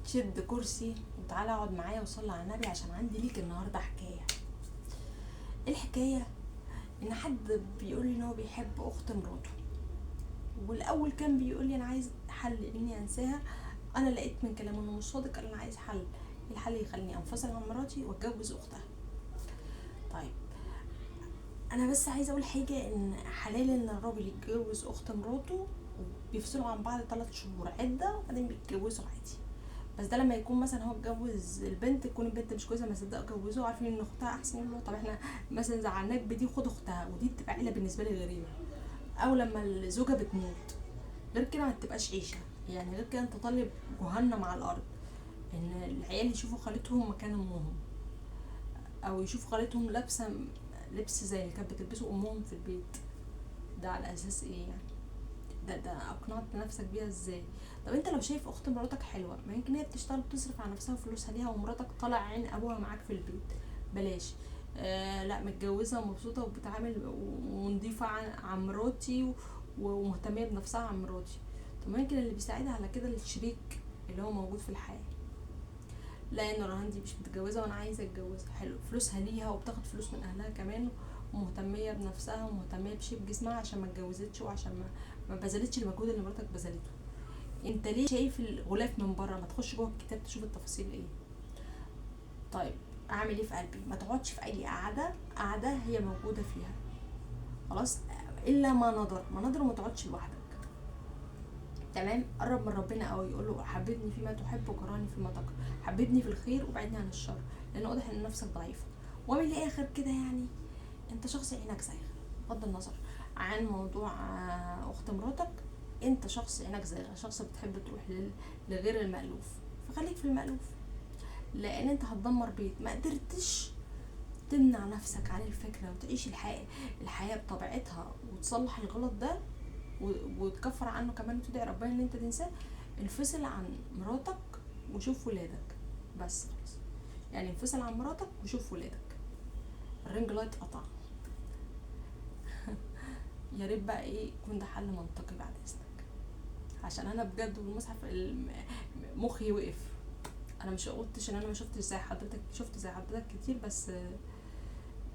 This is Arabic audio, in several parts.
شد كرسي وتعالى اقعد معايا وصلي على النبي، عشان عندي ليك النهارده حكايه. الحكايه ان حد بيقول لي ان هو بيحب اخت مراته، والاول كان بيقول لي انا عايز حل اني انساها. انا لقيت من كلامه انه مش صادق، قال انا عايز حل. الحل يخليني انفصل عن مراتي واتجوز اختها. طيب انا بس عايزه اقول حاجه، ان حلال ان الراجل يتجوز اخت مراته، بيفصلوا عن بعض 3 شهور عده وبعدين بيتجوزوا عادي. بس ده لما يكون مثلا هو اتجوز البنت، تكون البنت مش كويسه، ما صدقوا اتجوزوا عارفين ان اختها احسن، يقولوا طب احنا مثلا زعلناك بدي خد اختها، ودي بتبقى عيله بالنسبه لي غريبه. او لما الزوجه بتموت، غير كده ما تبقاش عيشه، يعني غير كده انت طالب جهنم على الارض. ان العيال يشوفوا خالتهم مكان امهم، او يشوفوا خالتهم لابسه لبس زي اللي كانت بتلبسه امهم في البيت. ده على اساس ايه يعني؟ ده اقنعت نفسك بيها ازاي؟ طب انت لو شايف اخت مراتك حلوه، ما يمكن هي بتشتغل بتصرف على نفسها وفلوسها ليها، ومراتك طالع عين ابوها معاك في البيت. بلاش. لا متجوزه ومبسوطه وبتعامل ونضيفه عن مراتي ومهتميه بنفسها عن مراتي. طب ما يمكن اللي بيساعدها على كده الشريك اللي هو موجود في الحياه. لا ان رهان دي مش متجوزه وانا عايزه اتجوزها، حلو، فلوسها ليها وبتاخد فلوس من اهلها كمان، ومهتميه بنفسها ومهتميه بشيب جسمها عشان ما اتجوزتش، وعشان ما بذلتش المجهود اللي مراتك بذلته. انت ليه شايف الغلاف من بره؟ ما تخش جوه الكتاب تشوف التفاصيل ايه. طيب اعمل ايه في قلبي؟ ما تقعدش في اي قعده هي موجوده فيها، خلاص. الا ما نظر وما تقعدش لوحدك. تمام. قرب من ربنا قوي، يقول له حببني فيما تحب وكرهني فيما تكره، حببني في الخير وبعدني عن الشر، لان واضح ان نفسك ضعيفه. ومن الاخر كده يعني، انت شخص عينك زايغه، بغض النظر عن موضوع اخت مراتك. انت شخص عينك زايغه، شخص بتحب تروح لغير المألوف، فخليك في المألوف. لان انت هتدمر بيت. ما قدرتش تمنع نفسك عن الفكره وتعيش الحياه بطبيعتها وتصلح الغلط ده وتكفر عنه كمان وتدعي ربنا ان انت تنساه، انفصل عن مراتك وشوف ولادك. بس خلاص، يعني انفصل عن مراتك وشوف ولادك. الرينج لايت قطع. يا ريت بقى ايه يكون ده حل منطقي بعد اذنك، عشان انا بجد والمصحف مخي وقف. انا مش قلتش ان انا ما شفتش زي حضرتك، شفت زي حضرتك كتير، بس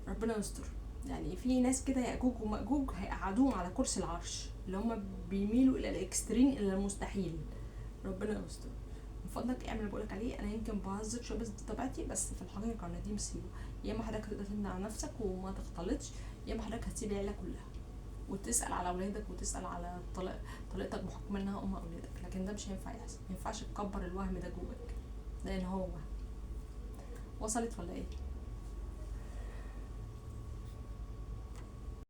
ربنا يستر. يعني في ناس كده يأجوج ومأجوج هيقعدوهم على كرسي العرش، اللي هم بيميلوا الى الاكسترين، الى المستحيل. ربنا يستر. من فضلك اعمل اللي بقولك عليه. انا يمكن بهزر شويه بس دي طبيعتي، بس في الحقيقه ان دي مصيبه. يا اما حضرتك هتقدر تمنع نفسك وما تختلطش، يا اما حضرتك هتسيب العيله كلها وتسال على اولادك وتسال على طليقتك بحكم انها ام اولادك. لكن ده مش هينفع يحصل، ما ينفعش تكبر الوهم ده جواك، لان هو وهم. وصلت ولا ايه؟